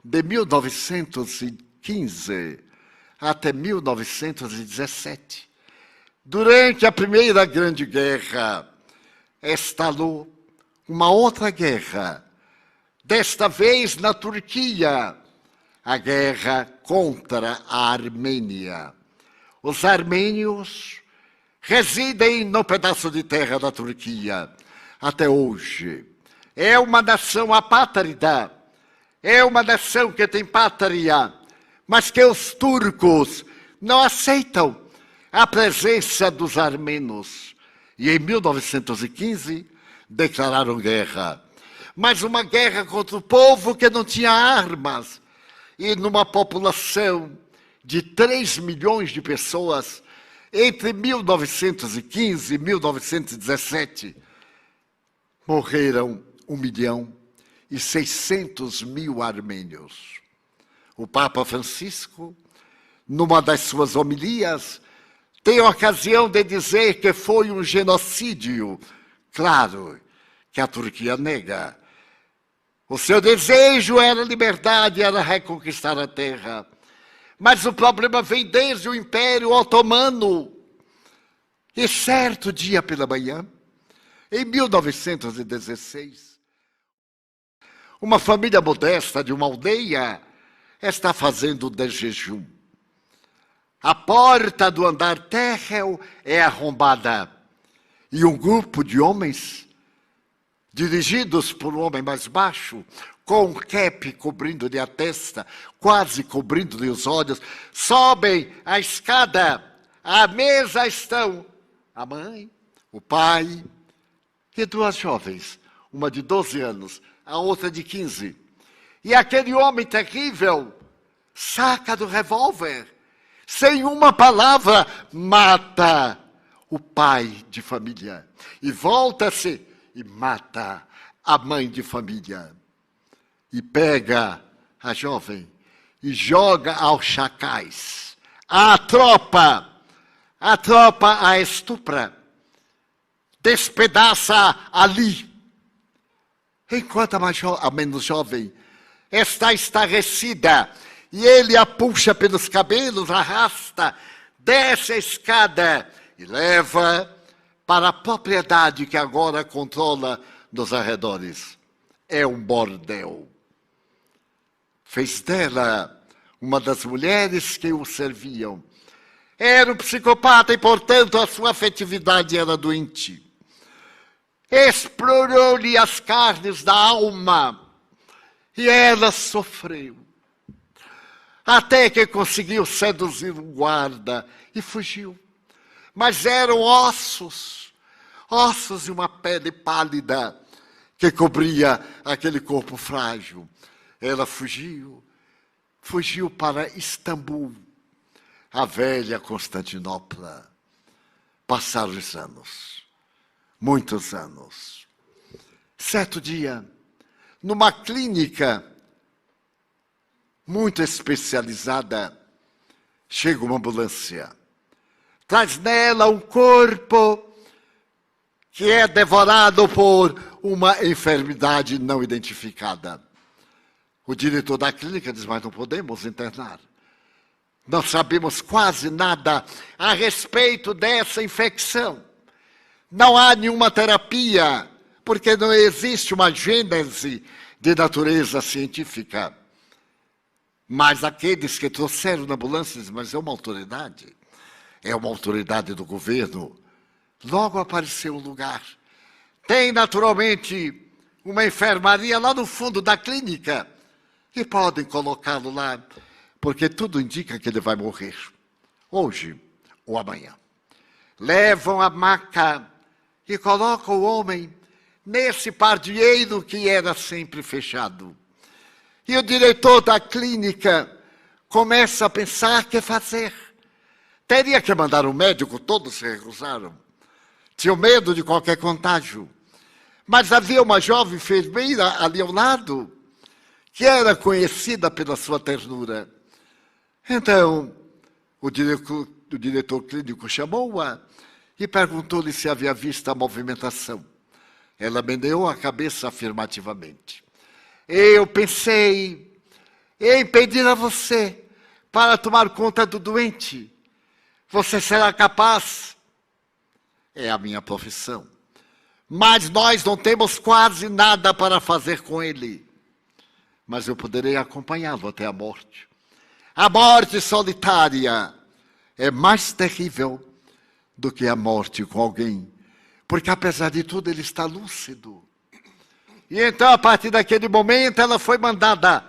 de 1915 até 1917, durante a Primeira Grande Guerra, estalou uma outra guerra, desta vez na Turquia, a guerra contra a Armênia. Os armênios residem no pedaço de terra da Turquia até hoje. É uma nação apátrida, é uma nação que tem pátria, mas que os turcos não aceitam a presença dos armenos. E em 1915 declararam guerra. Mas uma guerra contra o povo que não tinha armas. E numa população de 3 milhões de pessoas, entre 1915 e 1917, morreram 1.600.000 armênios. O Papa Francisco, numa das suas homilias, tem a ocasião de dizer que foi um genocídio. Claro que a Turquia nega. O seu desejo era liberdade, era reconquistar a terra. Mas o problema vem desde o Império Otomano. E certo dia pela manhã, em 1916, uma família modesta de uma aldeia está fazendo de jejum. A porta do andar térreo é arrombada e um grupo de homens, dirigidos por um homem mais baixo, com um cap cobrindo-lhe a testa, quase cobrindo-lhe os olhos, sobem a escada. À mesa estão a mãe, o pai e 2 jovens, uma de 12 anos, a outra de 15. E aquele homem terrível saca do revólver, sem uma palavra, mata o pai de família. E volta-se e mata a mãe de família. E pega a jovem e joga aos chacais. A tropa a estupra, despedaça ali. Enquanto a menos jovem está estarrecida, e ele a puxa pelos cabelos, arrasta, desce a escada e leva para a propriedade que agora controla nos arredores. É um bordel. Fez dela uma das mulheres que o serviam. Era um psicopata e, portanto, a sua afetividade era doente. Explorou-lhe as carnes da alma e ela sofreu. Até que conseguiu seduzir um guarda e fugiu. Mas eram ossos e uma pele pálida que cobria aquele corpo frágil. Ela fugiu para Istambul, a velha Constantinopla. Passaram os anos, muitos anos. Certo dia, numa clínica muito especializada, chega uma ambulância. Traz nela um corpo que é devorado por uma enfermidade não identificada. O diretor da clínica diz, mas não podemos internar. Não sabemos quase nada a respeito dessa infecção. Não há nenhuma terapia, porque não existe uma gênese de natureza científica. Mas aqueles que trouxeram na ambulância dizem, mas é uma autoridade do governo. Logo apareceu o lugar. Tem, naturalmente, uma enfermaria lá no fundo da clínica. E podem colocá-lo lá, porque tudo indica que ele vai morrer. Hoje ou amanhã. Levam a maca e colocam o homem nesse pardieiro que era sempre fechado. E o diretor da clínica começa a pensar o que fazer. Teria que mandar um médico, todos se recusaram. Tinham medo de qualquer contágio. Mas havia uma jovem enfermeira ali ao lado, que era conhecida pela sua ternura. Então, o diretor clínico chamou-a e perguntou-lhe se havia visto a movimentação. Ela meneou a cabeça afirmativamente. Eu pensei em pedir a você para tomar conta do doente. Você será capaz? É a minha profissão. Mas nós não temos quase nada para fazer com ele. Mas eu poderei acompanhá-lo até a morte. A morte solitária é mais terrível do que a morte com alguém. Porque, apesar de tudo, ele está lúcido. E então, a partir daquele momento, ela foi mandada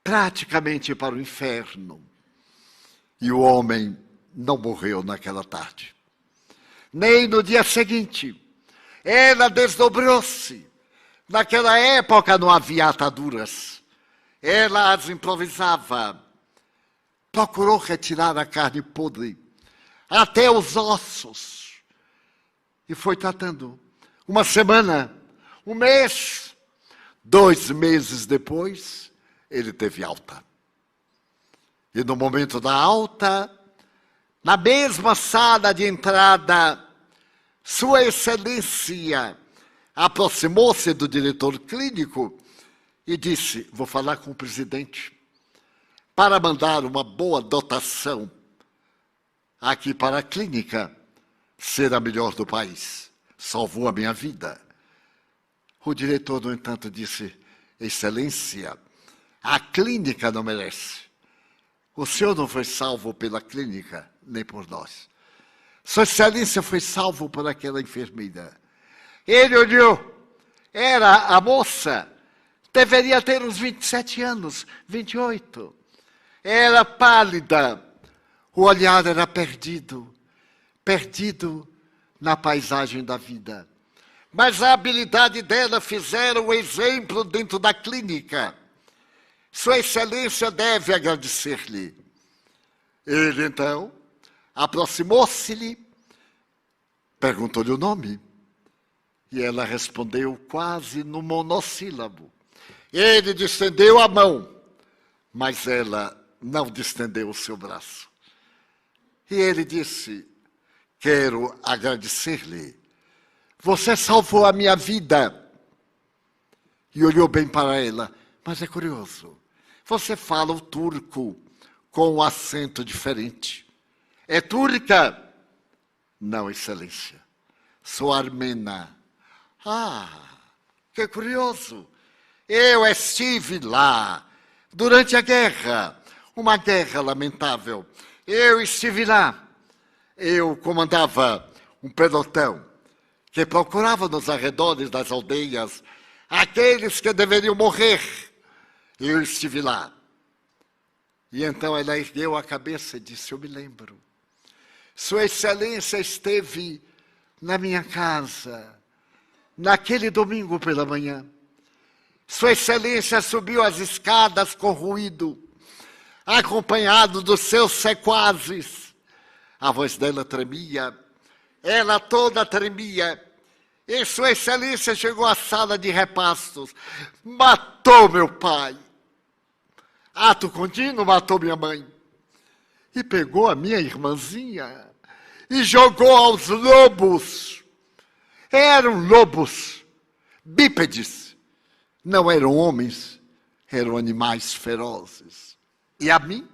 praticamente para o inferno. E o homem não morreu naquela tarde. Nem no dia seguinte. Ela desdobrou-se. Naquela época não havia ataduras. Ela as improvisava. Procurou retirar a carne podre, até os ossos. E foi tratando. Uma semana, um mês, 2 meses depois, ele teve alta. E no momento da alta, na mesma sala de entrada, Sua Excelência aproximou-se do diretor clínico e disse: vou falar com o presidente para mandar uma boa dotação aqui para a clínica ser a melhor do país. Salvou a minha vida. O diretor, no entanto, disse: Excelência, a clínica não merece. O senhor não foi salvo pela clínica, nem por nós. Sua Excelência foi salvo por aquela enfermeira. Ele olhou. Era a moça. Deveria ter uns 27 anos, 28. Era pálida. O olhar era perdido. Perdido na paisagem da vida. Mas a habilidade dela fizeram um exemplo dentro da clínica. Sua Excelência deve agradecer-lhe. Ele, então, aproximou-se-lhe, perguntou-lhe o nome. E ela respondeu quase no monossílabo. Ele distendeu a mão, mas ela não distendeu o seu braço. E ele disse: quero agradecer-lhe. Você salvou a minha vida. E olhou bem para ela. Mas é curioso. Você fala o turco com um acento diferente. É turca? Não, Excelência. Sou armena. Ah, que curioso. Eu estive lá durante a guerra. Uma guerra lamentável. Eu estive lá. Eu comandava um pelotão que procurava nos arredores das aldeias aqueles que deveriam morrer. Eu estive lá. E então ela ergueu a cabeça e disse: eu me lembro. Sua Excelência esteve na minha casa, naquele domingo pela manhã. Sua Excelência subiu as escadas com ruído, acompanhado dos seus sequazes. A voz dela tremia, ela toda tremia. E Sua Excelência chegou à sala de repastos. Matou meu pai. Ato contínuo, matou minha mãe. E pegou a minha irmãzinha e jogou aos lobos. Eram lobos, bípedes. Não eram homens, eram animais ferozes. E a mim?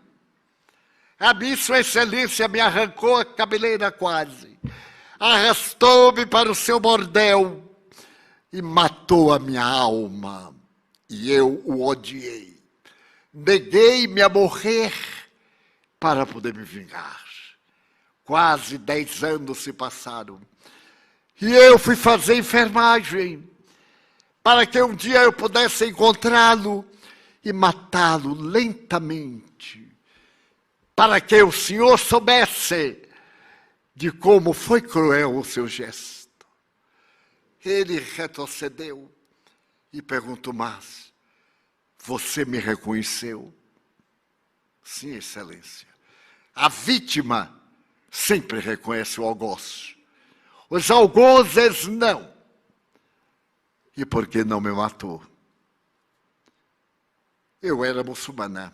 A mim, Sua Excelência me arrancou a cabeleira quase. Arrastou-me para o seu bordel e matou a minha alma. E eu o odiei. Neguei-me a morrer para poder me vingar. Quase 10 anos se passaram. E eu fui fazer enfermagem para que um dia eu pudesse encontrá-lo e matá-lo lentamente. Para que o senhor soubesse de como foi cruel o seu gesto. Ele retrocedeu e perguntou: mas você me reconheceu? Sim, Excelência. A vítima sempre reconhece o algoz. Os algozes não. E por que não me matou? Eu era muçulmana.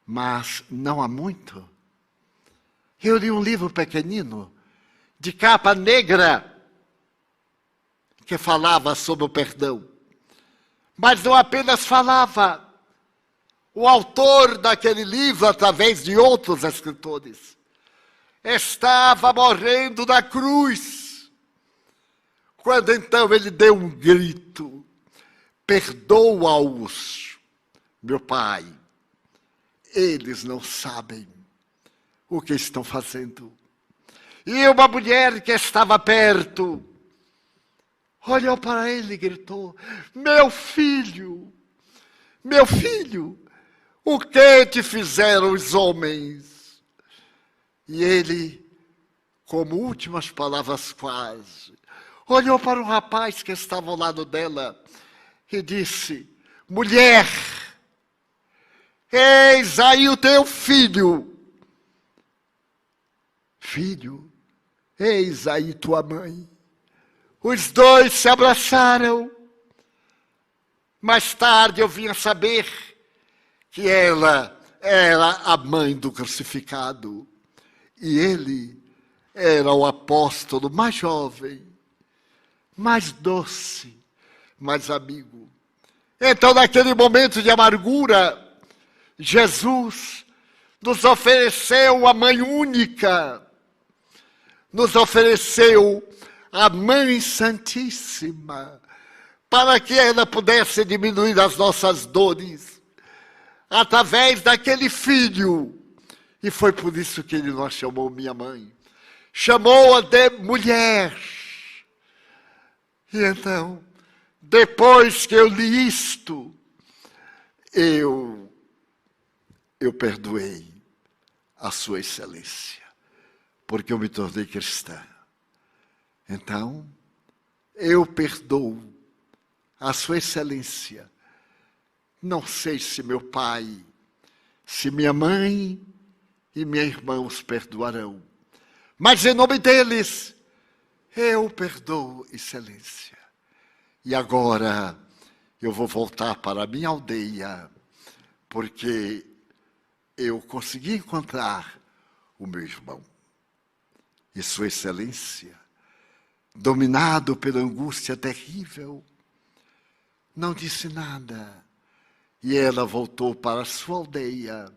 Mas não há muito. Eu li um livro pequenino, de capa negra, que falava sobre o perdão. Mas não apenas falava. O autor daquele livro, através de outros escritores, estava morrendo na cruz. Quando então ele deu um grito: perdoa-os, meu Pai, eles não sabem o que estão fazendo. E uma mulher que estava perto olhou para ele e gritou: meu filho, o que te fizeram os homens? E ele, como últimas palavras quase, olhou para o rapaz que estava ao lado dela e disse: mulher, eis aí o teu filho. Filho, eis aí tua mãe. Os dois se abraçaram. Mais tarde eu vim a saber que ela era a mãe do crucificado e ele era o apóstolo mais jovem, mais doce, mais amigo. Então, naquele momento de amargura, Jesus nos ofereceu a mãe única, nos ofereceu a Mãe Santíssima, para que ela pudesse diminuir as nossas dores, através daquele filho. E foi por isso que ele não chamou minha mãe. Chamou-a de mulher. E então, depois que eu li isto, eu perdoei a sua excelência, porque eu me tornei cristã. Então, eu perdoo a sua excelência. Não sei se meu pai, se minha mãe e minha irmã os perdoarão, mas em nome deles, eu perdoo, excelência. E agora eu vou voltar para a minha aldeia, porque eu consegui encontrar o meu irmão. E sua excelência, dominado pela angústia terrível, não disse nada. E ela voltou para a sua aldeia,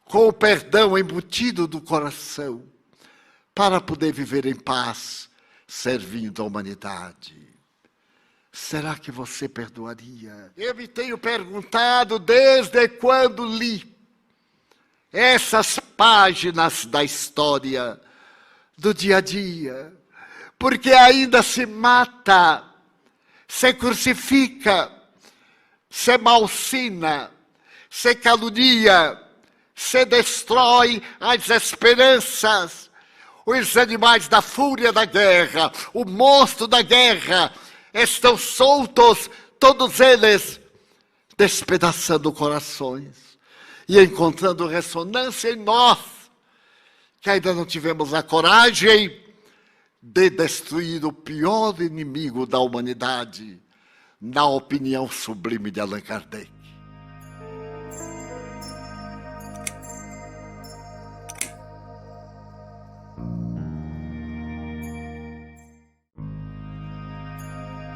com o perdão embutido do coração, para poder viver em paz, servindo a humanidade. Será que você perdoaria? Eu me tenho perguntado desde quando li essas páginas da história, do dia a dia, porque ainda se mata, se crucifica, se malsina, se calunia, se destrói as esperanças. Os animais da fúria da guerra, o monstro da guerra, estão soltos, todos eles, despedaçando corações e encontrando ressonância em nós, que ainda não tivemos a coragem de destruir o pior inimigo da humanidade, na opinião sublime de Allan Kardec.